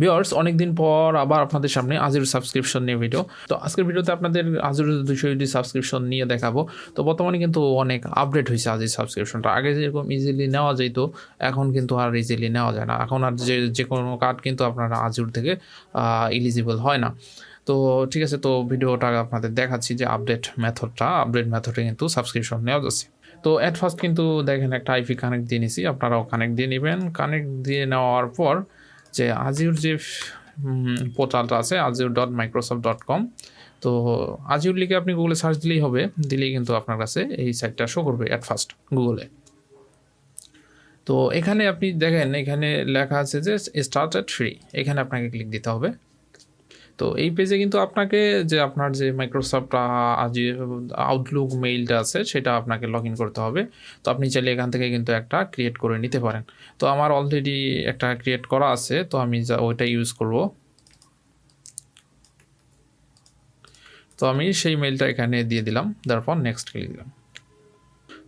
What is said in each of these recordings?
Viewers অনেকদিন পর আবার আপনাদের সামনে Azure সাবস্ক্রিপশন নিয়ে ভিডিও। তো আজকের ভিডিওতে আপনাদের Azure 200 সাবস্ক্রিপশন নিয়ে দেখাবো। তো বর্তমানে কিন্তু অনেক আপডেট হয়েছে Azure সাবস্ক্রিপশনটা। আগে যেরকম ইজিলি নেওয়া যেত, এখন কিন্তু আর ইজিলি নেওয়া যায় না। এখন আর যে কোনো কার্ড কিন্তু আপনারা Azure থেকে এলিজিবল হয় না। তো ঠিক আছে, তো ভিডিওটা আপনাদের দেখাচ্ছি যে আপডেট মেথডে কিন্তু সাবস্ক্রিপশন নেওয়া যাচ্ছে। তো অ্যাট ফার্স্ট কিন্তু দেখেন একটা আইপি কানেক্ট দিয়ে নিছি, আপনারাও কানেক্ট দিয়ে নেবেন। কানেক্ট দিয়ে নেওয়ার পর যে Azure যে পোর্টালটা আছে azure.microsoft.com, তো Azure লিখে আপনি গুগলে সার্চ দিলেই হবে, দিলেই কিন্তু আপনার কাছে এই সাইটটা শো করবে অ্যাট ফার্স্ট গুগলে। তো এখানে আপনি দেখেন, এখানে লেখা আছে যে স্টার্টেড ফ্রি, এখানে আপনাকে ক্লিক দিতে হবে। তো এই পেজে কিন্তু আপনাকে যে আপনার যে মাইক্রোসফট আউটলুক মেইলটা আছে সেটা আপনাকে লগ ইন করতে হবে। তো আপনি চাইলে এখান থেকে কিন্তু একটা ক্রিয়েট করে নিতে পারেন। তো আমার অলরেডি একটা ক্রিয়েট করা আছে, তো আমি ওইটা ইউজ করব। তো আমি সেই মেইলটা এখানে দিয়ে দিলাম, তারপর নেক্সট ক্লিক দিলাম।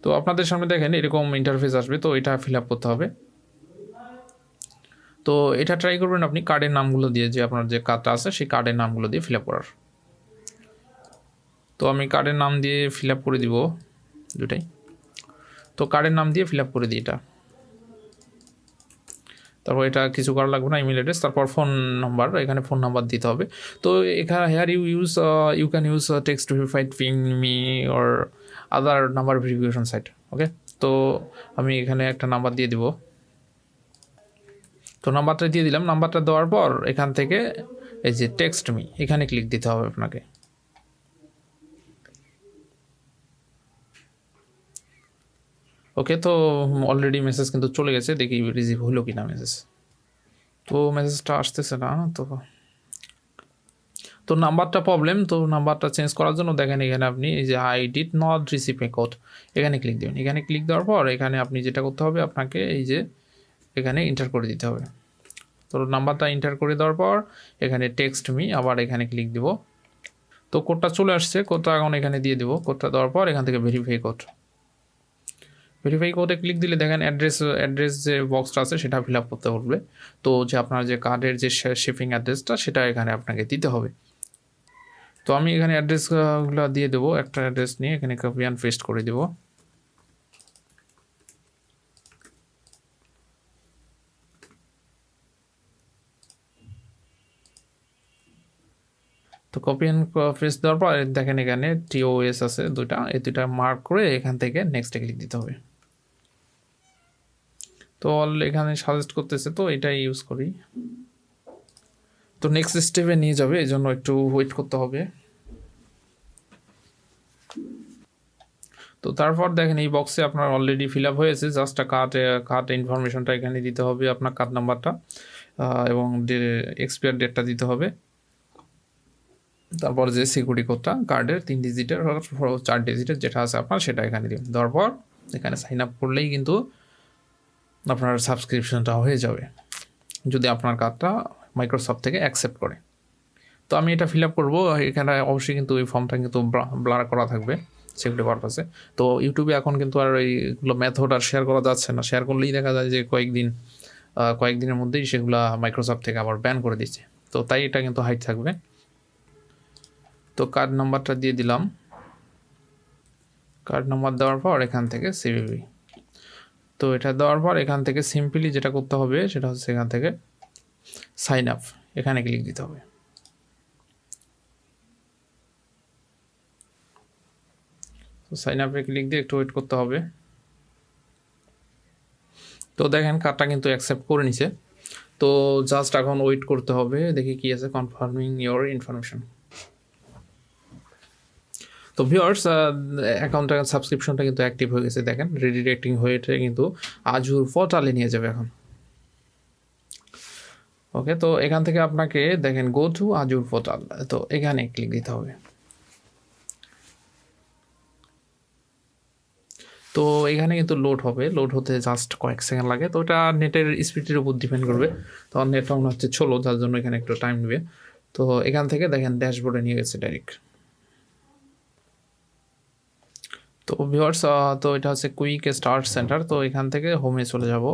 তো আপনাদের সামনে দেখেন এরকম ইন্টারফেস আসবে, তো এটা ফিল আপ করতে হবে। তো এটা ট্রাই করবেন আপনি কার্ডের নামগুলো দিয়ে, যে আপনার যে কার্ডটা আছে সেই কার্ডের নামগুলো দিয়ে ফিল আপ করার। তো আমি কার্ডের নাম দিয়ে ফিল আপ করে দিব দুটাই। তো কার্ডের নাম দিয়ে ফিল আপ করে দিই এটা। তারপর এটা কিছু করা লাগবে না, ইমেল অ্যাড্রেস, তারপর ফোন নাম্বার, এখানে ফোন নাম্বার দিতে হবে। তো এখানে here you can use text verified ping me or other number verification site. Okay, তো আমি এখানে একটা নাম্বার দিয়ে দিব। তো নাম্বারটা দিয়ে দিলাম। নাম্বারটা দেওয়ার পর এখান থেকে এই যে টেক্সট মি, এখানে ক্লিক দিতে হবে আপনাকে। ওকে, তো অলরেডি মেসেজ কিন্তু চলে গেছে, দেখি রিসিভ হলো কিনা মেসেজ। তো মেসেজটা আসতেছে না। তো নাম্বারটা প্রবলেম। তো নাম্বারটা চেঞ্জ করার জন্য দেখেন এখানে আপনি এই যে I did not receive a code, এখানে ক্লিক দেবেন। এখানে ক্লিক দেওয়ার পর এখানে আপনি যেটা করতে হবে, আপনাকে এই যে এখানে এন্টার করে দিতে হবে। তো নাম্বারটা এন্টার করে দেওয়ার পর এখানে টেক্সট মি, আবার এখানে ক্লিক দিব। তো কোডটা চলে আসছে, কোডটা এখন এখানে দিয়ে দেবো। কোডটা দেওয়ার পর এখান থেকে ভেরিফাই কোডে ক্লিক দিলে দেখেন অ্যাড্রেস যে বক্সটা আছে সেটা ফিল আপ করতে বলবে। তো যে আপনার যে কার্ডের যে শিপিং অ্যাড্রেসটা সেটা এখানে আপনাকে দিতে হবে। তো আমি এখানে অ্যাড্রেসগুলো দিয়ে দেবো, একটা অ্যাড্রেস নিয়ে এখানে কপি অ্যান্ড পেস্ট করে দেবো। তো কপি অ্যান্ড পেস্ট দেওয়ার পর দেখেন এখানে টিওএস আছে দুইটা, এই দুইটা মার্ক করে এখান থেকে নেক্সটে ক্লিক দিতে হবে। তো এখানে সাজেস্ট করতেছে, তো এটাই ইউজ করি। তো নেক্সট স্টেপে নিয়ে যাবে, এই জন্য একটু ওয়েট করতে হবে। তো তারপর দেখেন এই বক্সে আপনার অলরেডি ফিল আপ হয়েছে, জাস্ট কার্ড ইনফরমেশনটা এখানে দিতে হবে, আপনার কার্ড নাম্বারটা এবং এক্সপায়ার ডেটটা দিতে হবে। তারপর যে সিকিউরিটি কোডটা কার্ডের 3 ডিজিটের 4 ডিজিটের যেটা আছে আপনার, সেটা এখানে দিন। দেওয়ার পর এখানে সাইন আপ করলেই কিন্তু আপনার সাবস্ক্রিপশনটা হয়ে যাবে, যদি আপনার কার্ডটা মাইক্রোসফট থেকে অ্যাকসেপ্ট করে। তো আমি এটা ফিল আপ করবো। এখানে অবশ্যই কিন্তু ওই ফর্মটা কিন্তু ব্লার করা থাকবে সিকিউরিটি পারপাসে। তো ইউটিউবে এখন কিন্তু আর এইগুলো মেথড আর শেয়ার করা যাচ্ছে না, শেয়ার করলেই দেখা যায় যে কয়েকদিনের মধ্যেই সেগুলো মাইক্রোসফট থেকে আবার ব্যান করে দিচ্ছে। তো তাই এটা কিন্তু হাইড থাকবে। তো কার্ড নাম্বারটা দিয়ে দিলাম। কার্ড নাম্বার দেওয়ার পর এখান থেকে সিভিভি, তো এটা দেওয়ার পর এখান থেকে সিম্পলি যেটা করতে হবে সেটা হচ্ছে এখান থেকে সাইন আপ, এখানে ক্লিক দিতে হবে। তো সাইন আপে ক্লিক দিয়ে একটু ওয়েট করতে হবে। তো দেখেন কার্ডটা কিন্তু অ্যাকসেপ্ট করে নিছে। তো জাস্ট এখন ওয়েট করতে হবে, দেখি কি আছে, কনফার্মিং ইওর ইনফরমেশন। তো ভিউয়ার্স অ্যাকাউন্টটা সাবস্ক্রিপশনটা কিন্তু অ্যাক্টিভ হয়ে গেছে, দেখেন রিডিরেক্টিং হয়ে কিন্তু Azure পোর্টালে নিয়ে যাবে এখন। ওকে, তো এখান থেকে আপনাকে দেখেন গো টু Azure পোর্টাল, তো এখানে ক্লিক দিতে হবে। তো এখানে কিন্তু লোড হতে জাস্ট কয়েক সেকেন্ড লাগে। তো এটা নেটের স্পিডের উপর ডিপেন্ড করবে। তো নেটটা মনে হচ্ছে ছোলো, যার জন্য এখানে একটু টাইম নেবে। তো এখান থেকে দেখেন ড্যাশবোর্ডে নিয়ে গেছে ডাইরেক্ট। তো ভিউয়ার্স তো এটা হচ্ছে কুইক স্টার্ট সেন্টার। তো এখান থেকে হোমে চলে যাব।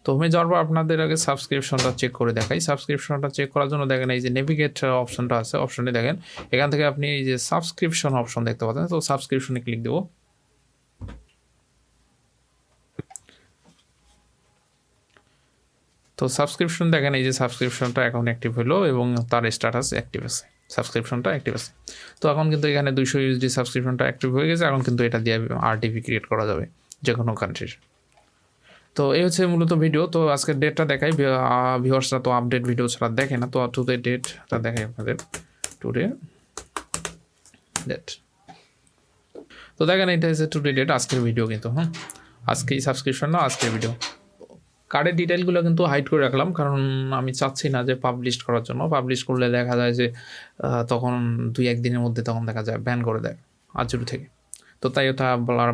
তো হোমে যাওয়ার পর আপনাদের আগে সাবস্ক্রিপশনটা চেক করে দেখাই। সাবস্ক্রিপশনটা চেক করার জন্য দেখেন এই যে নেভিগেট অপশনটা আছে, অপশনে দেখেন এখান থেকে আপনি এই যে সাবস্ক্রিপশন অপশন দেখতে পাচ্ছেন। তো সাবস্ক্রিপশনে ক্লিক দেবো। তো সাবস্ক্রিপশন দেখেন এই যে সাবস্ক্রিপশনটা এখন অ্যাক্টিভ হলো এবং তার স্ট্যাটাস অ্যাক্টিভ আছে, সাবস্ক্রিপশনটা অ্যাক্টিভ আছে। তো এখন কিন্তু এখানে 200 USD সাবস্ক্রিপশনটা অ্যাক্টিভ হয়ে গেছে। এখন কিন্তু এটা দিয়ে RDP ক্রিয়েট করা যাবে যে কোনো কান্ট্রির। তো এই হচ্ছে মূলত ভিডিও। তো আজকের ডেটটা দেখাই, ভিউয়ার্সরা তো আপডেট ভিডিও ছাড়া দেখে না, তো টুডে ডেটটা দেখাই আপনাদের। টুডে ডেট, তো দেখেন এটা হচ্ছে টুডে ডেট, আজকের ভিডিও কিন্তু। আজকেই সাবস্ক্রিপশন না, আজকের ভিডিও। কার্ডের ডিটেলগুলো কিন্তু হাইড করে রাখলাম, কারণ আমি চাচ্ছি না যে পাবলিশ করার জন্য। পাবলিশ করলে দেখা যায় যে তখন 2-1 দিনের মধ্যে তখন দেখা যায় ব্যান করে দেয় Azure থেকে। তো তাই ওটা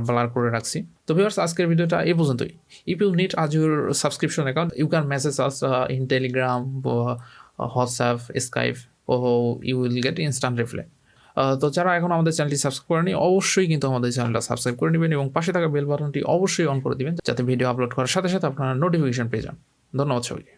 ব্লার করে রাখছি। তো ভিউয়ার্স আজকের ভিডিওটা এই পর্যন্তই। If you need Azure subscription account, you can message us in Telegram, WhatsApp, Skype, you will get instant reply. তো যারা এখন আমাদের চ্যানেলটি সাবস্ক্রাইব করেনি, অবশ্যই কিন্তু আমাদের চ্যানেলটা সাবস্ক্রাইব করে নেবেন এবং পাশে থাকা বেল বাটনটি অবশ্যই অন করে দিবেন, যাতে ভিডিও আপলোড করার সাথে সাথে আপনারা নোটিফিকেশন পেয়ে যান। ধন্যবাদ সবাইকে।